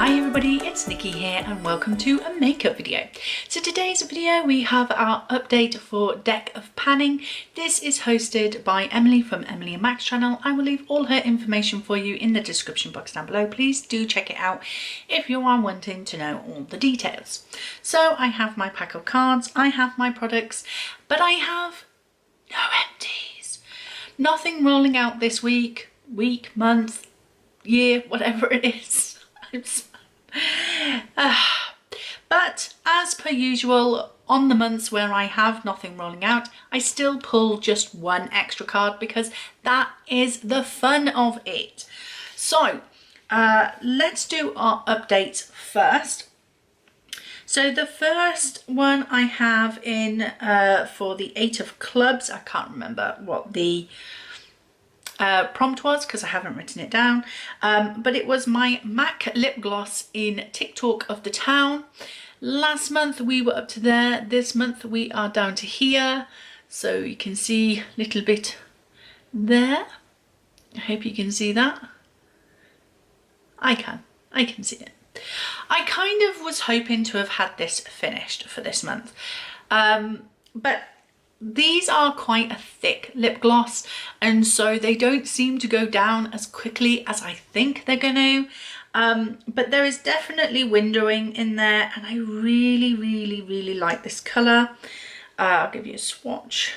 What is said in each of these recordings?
Hi everybody, it's Nikki here and welcome to a makeup video. So today's video we have our update for Deck of Panning. This is hosted by Emily from Emily and Max channel. I will leave all her information for you in the description box down below. Please do check it out if you are wanting to know all the details. So I have my pack of cards, I have my products, but I have no empties. Nothing rolling out this week, month, year, whatever it is. But as per usual, on the months where I have nothing rolling out, I still pull just one extra card because that is the fun of it. So let's do our updates first. So the first one I have in for the 8 of clubs, I can't remember what the prompt was because I haven't written it down, but it was my MAC lip gloss in TikTok of the town. Last month we were up to there, this month we are down to here, so you can see a little bit there. I hope you can see that. I can see it. I kind of was hoping to have had this finished for this month, but these are quite a thick lip gloss and so they don't seem to go down as quickly as I think they're going to. But there is definitely windowing in there and I really like this colour. I'll give you a swatch.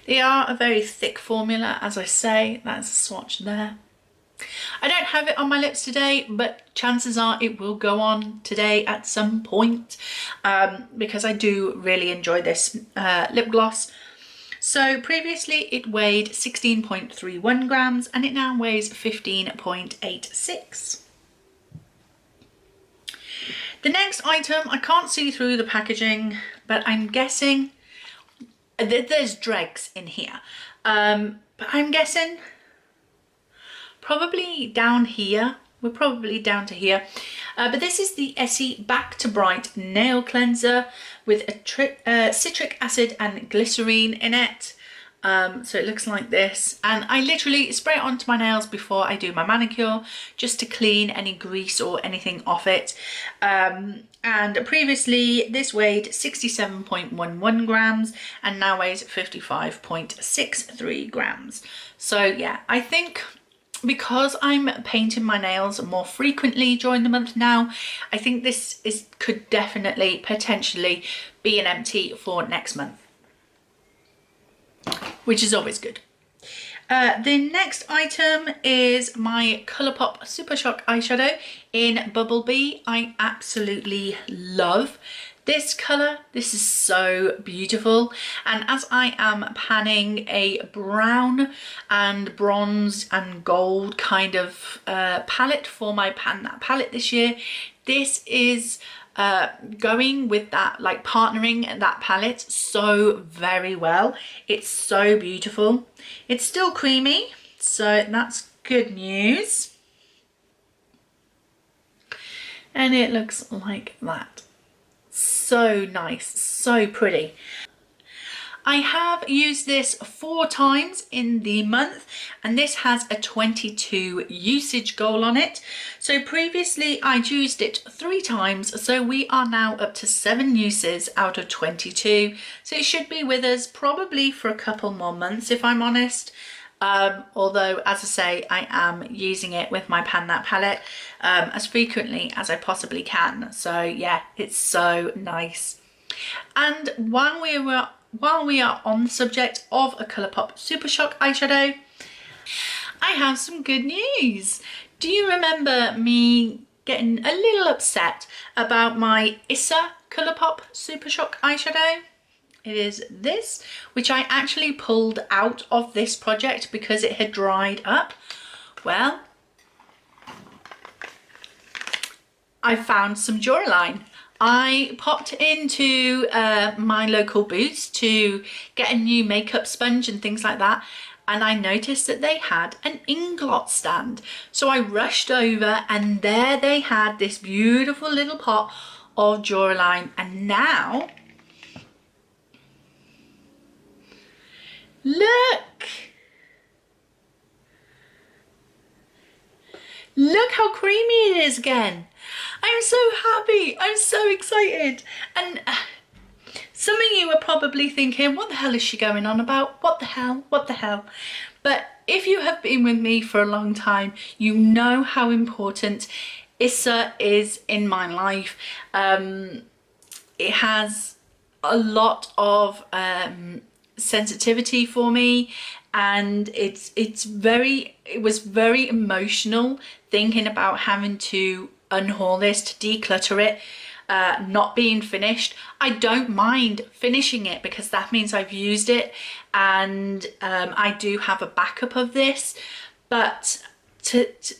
They are a very thick formula, as I say. That's a swatch there. I don't have it on my lips today, but chances are it will go on today at some point because I do really enjoy this lip gloss. So previously it weighed 16.31 grams and it now weighs 15.86. The next item, I can't see through the packaging, but I'm guessing that there's dregs in here. But I'm guessing probably down here. We're probably down to here. But this is the Essie Back to Bright Nail Cleanser with a citric acid and glycerine in it. So it looks like this. And I literally spray it onto my nails before I do my manicure just to clean any grease or anything off it. And previously this weighed 67.11 grams and now weighs 55.63 grams. So yeah, I think because I'm painting my nails more frequently during the month now, I think this could definitely potentially be an empty for next month, which is always good. The next item is my Colourpop Super Shock eyeshadow in Bubble Bee. I absolutely love this colour. This is so beautiful, and as I am panning a brown and bronze and gold kind of palette for my Pan That palette this year, this is going with that, like partnering that palette so very well. It's so beautiful. It's still creamy, so that's good news. And it looks like that. So nice, so pretty. I have used this 4 times in the month and this has a 22 usage goal on it. So previously I'd used it 3 times, so we are now up to 7 uses out of 22. So it should be with us probably for a couple more months if I'm honest. Although as I say, I am using it with my Pan That palette as frequently as I possibly can. So yeah, it's so nice. And while we are on the subject of a Colourpop Super Shock eyeshadow, I have some good news. Do you remember me getting a little upset about my Issa Colourpop Super Shock eyeshadow? It is this, which I actually pulled out of this project because it had dried up. Well, I found some Duraline. I popped into my local Boots to get a new makeup sponge and things like that, and I noticed that they had an inglot stand. So I rushed over and there they had this beautiful little pot of Duraline, and now look, Look how creamy it is again. I'm so happy. I'm so excited. And some of you are probably thinking, what the hell is she going on about? What the hell? What the hell? But if you have been with me for a long time, you know how important Issa is in my life. It has a lot of sensitivity for me, and it was very emotional thinking about having to unhaul this, to declutter it, not being finished. I don't mind finishing it because that means I've used it, and I do have a backup of this, but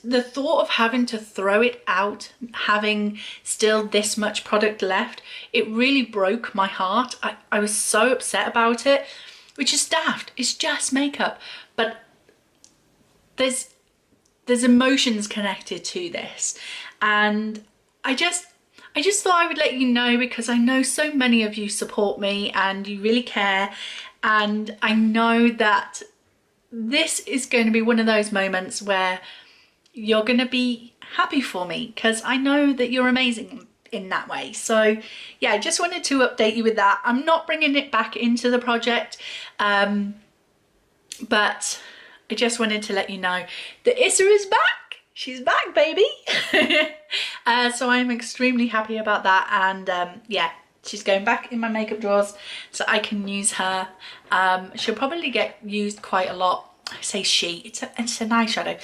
the thought of having to throw it out, having still this much product left, it really broke my heart. I was so upset about it, which is daft. It's just makeup, but there's emotions connected to this, and I just thought I would let you know, because I know so many of you support me and you really care, and I know that this is going to be one of those moments where you're going to be happy for me, because I know that you're amazing in that way. So yeah, I just wanted to update you with that. I'm not bringing it back into the project, but I just wanted to let you know that Issa is back. She's back, baby. So I'm extremely happy about that, and yeah, she's going back in my makeup drawers so I can use her. She'll probably get used quite a lot. I say she, it's an eyeshadow.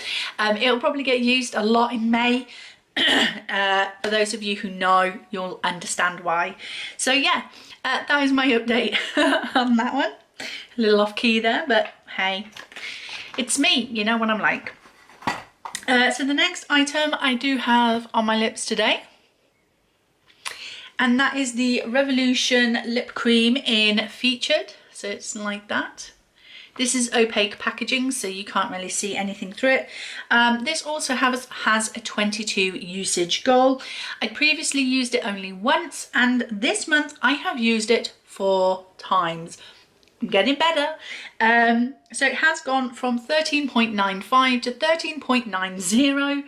It'll probably get used a lot in May. For those of you who know, you'll understand why. So yeah, that is my update on that one. A little off key there, but hey, it's me, you know what I'm like. So the next item I do have on my lips today, and that is the Revolution lip cream in Featured. So it's like that. This is opaque packaging, so you can't really see anything through it. This also has a 22 usage goal. I previously used it only once, and this month I have used it 4 times. I'm getting better. So it has gone from 13.95 to 13.90.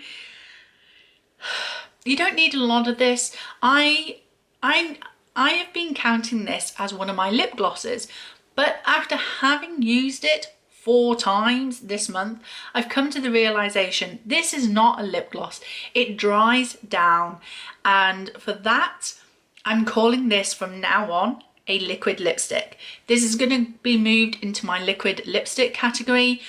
You don't need a lot of this. I have been counting this as one of my lip glosses, but after having used it 4 times this month, I've come to the realization this is not a lip gloss. It dries down, and for that, I'm calling this from now on a liquid lipstick. This is going to be moved into my liquid lipstick category,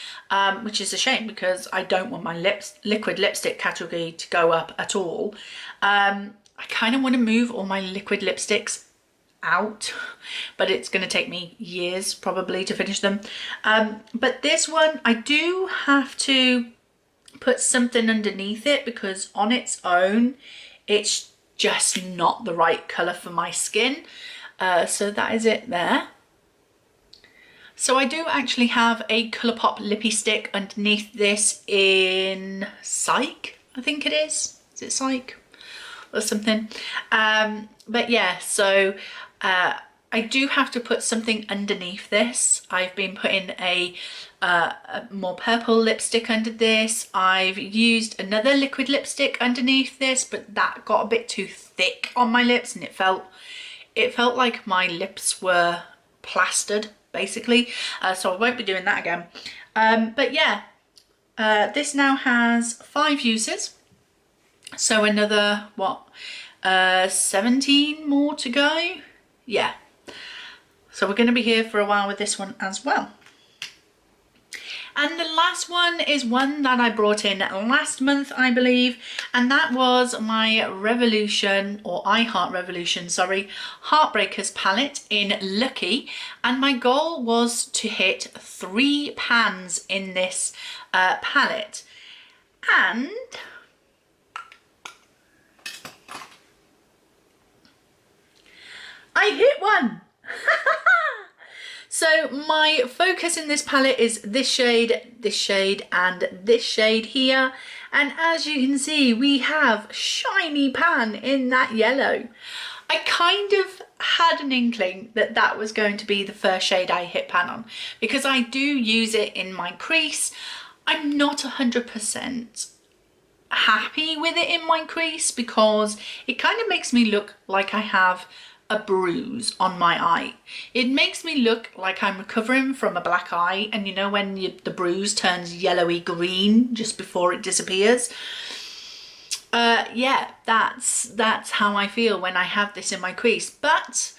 which is a shame because I don't want my liquid lipstick category to go up at all. I kind of want to move all my liquid lipsticks out, but it's going to take me years probably to finish them. But this one, I do have to put something underneath it because on its own, it's just not the right colour for my skin. So that is it there. So I do actually have a Colourpop lippy stick underneath this in Psych, I think it is. Is it Psych or something? But yeah, so I do have to put something underneath this. I've been putting a more purple lipstick under this. I've used another liquid lipstick underneath this, but that got a bit too thick on my lips, and it felt like my lips were plastered basically, so I won't be doing that again. But yeah, this now has 5 uses, so another 17 more to go. Yeah, so we're going to be here for a while with this one as well. And the last one is one that I brought in last month, I believe, and that was my Revolution, or I Heart Revolution, sorry, Heartbreakers palette in Lucky, and my goal was to hit 3 pans in this palette, and I hit one! So my focus in this palette is this shade, and this shade here. And as you can see, we have Shiny Pan in that yellow. I kind of had an inkling that that was going to be the first shade I hit pan on, because I do use it in my crease. I'm not 100% happy with it in my crease because it kind of makes me look like I have a bruise on my eye. It makes me look like I'm recovering from a black eye, and you know when the bruise turns yellowy green just before it disappears. Yeah, that's how I feel when I have this in my crease. But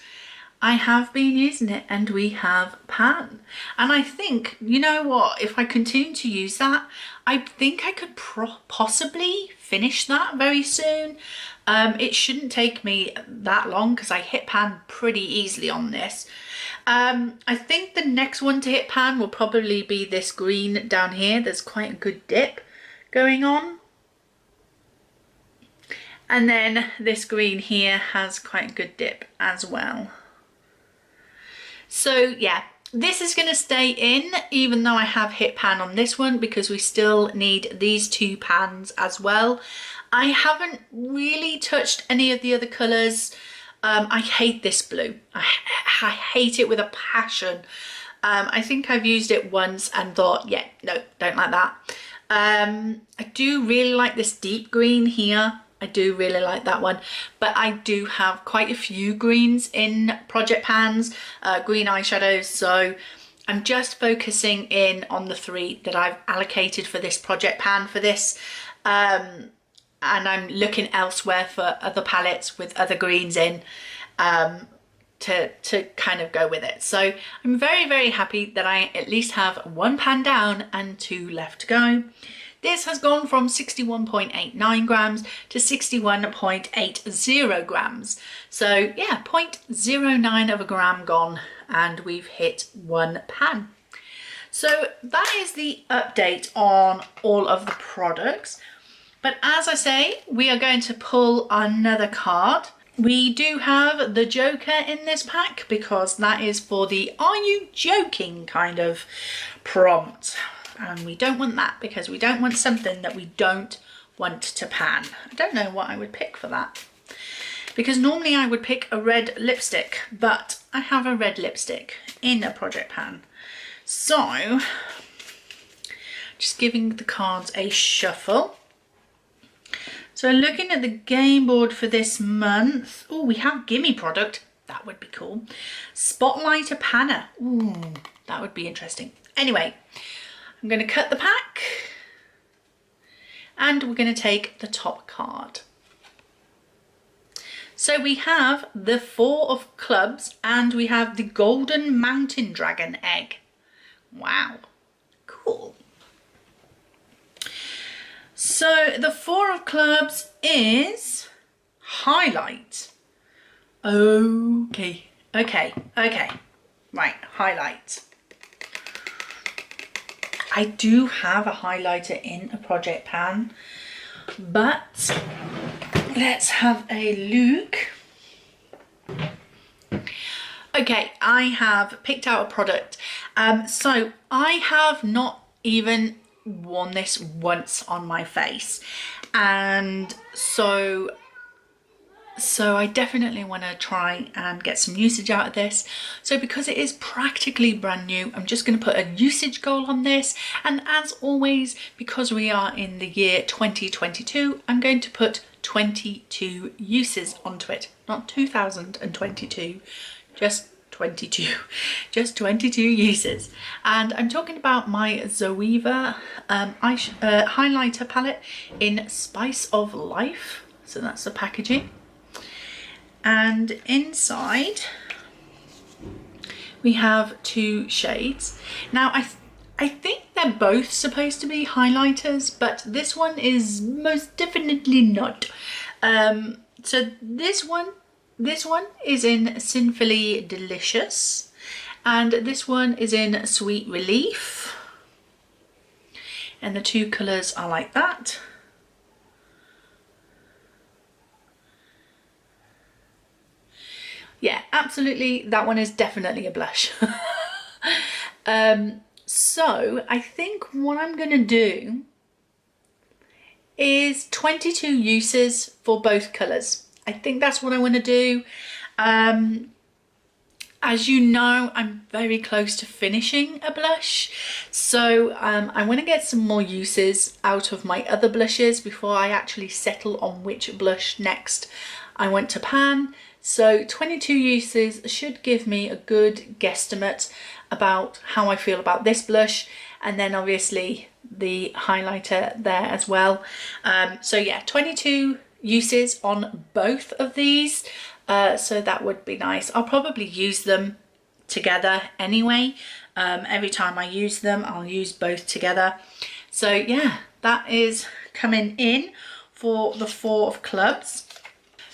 I have been using it and we have pan. And I think, you know what, if I continue to use that, I think I could possibly finish that very soon. It shouldn't take me that long because I hit pan pretty easily on this. I think the next one to hit pan will probably be this green down here. There's quite a good dip going on. And then this green here has quite a good dip as well. So yeah, this is going to stay in even though I have hit pan on this one because we still need these two pans as well. I haven't really touched any of the other colours. I hate this blue. I hate it with a passion. I think I've used it once and thought, yeah, no, don't like that. I do really like this deep green here. I do really like that one, but I do have quite a few greens in project pans, green eyeshadows, so I'm just focusing in on the 3 that I've allocated for this project pan for this, and I'm looking elsewhere for other palettes with other greens in to kind of go with it. So I'm very, very happy that I at least have 1 pan down and 2 left to go. This has gone from 61.89 grams to 61.80 grams. So yeah, 0.09 of a gram gone and we've hit 1 pan. So that is the update on all of the products. But as I say, we are going to pull another card. We do have the Joker in this pack because that is for the "Are you joking?" kind of prompt. And we don't want that because we don't want something that we don't want to pan. I don't know what I would pick for that. Because normally I would pick a red lipstick, but I have a red lipstick in a project pan. So, just giving the cards a shuffle. So looking at the game board for this month, oh, we have Gimme product. That would be cool. Spotlight a panner. Ooh, that would be interesting. Anyway, I'm going to cut the pack and we're going to take the top card. So we have the 4 of clubs and we have the golden mountain dragon egg. Wow, cool. So the 4 of clubs is highlight. Okay. Right, highlight. I do have a highlighter in a project pan, but let's have a look. Okay, I have picked out a product. So I have not even worn this once on my face, and so I definitely want to try and get some usage out of this. So because it is practically brand new, I'm just going to put a usage goal on this, and as always, because we are in the year 2022, I'm going to put 22 uses onto it, not 2022, just 22, just 22 uses. And I'm talking about my Zoeva highlighter palette in Spice of Life. So that's the packaging. And inside we have 2 shades. Now I think they're both supposed to be highlighters, but this one is most definitely not. So this one is in Sinfully Delicious and this one is in Sweet Relief, and the 2 colours are like that. Yeah, absolutely, that one is definitely a blush. So I think what I'm going to do is 22 uses for both colours. I think that's what I want to do. As you know, I'm very close to finishing a blush, so I want to get some more uses out of my other blushes before I actually settle on which blush next I want to pan. So 22 uses should give me a good guesstimate about how I feel about this blush, and then obviously the highlighter there as well. So yeah, 22 uses on both of these. So that would be nice. I'll probably use them together anyway. Every time I use them, I'll use both together. So yeah, that is coming in for the 4 of clubs.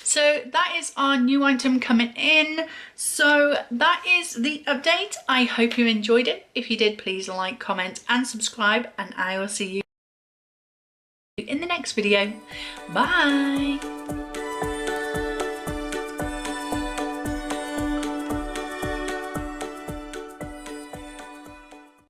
So that is our new item coming in. So that is the update. I hope you enjoyed it. If you did, please like, comment and subscribe, and I will see you in the next video. Bye.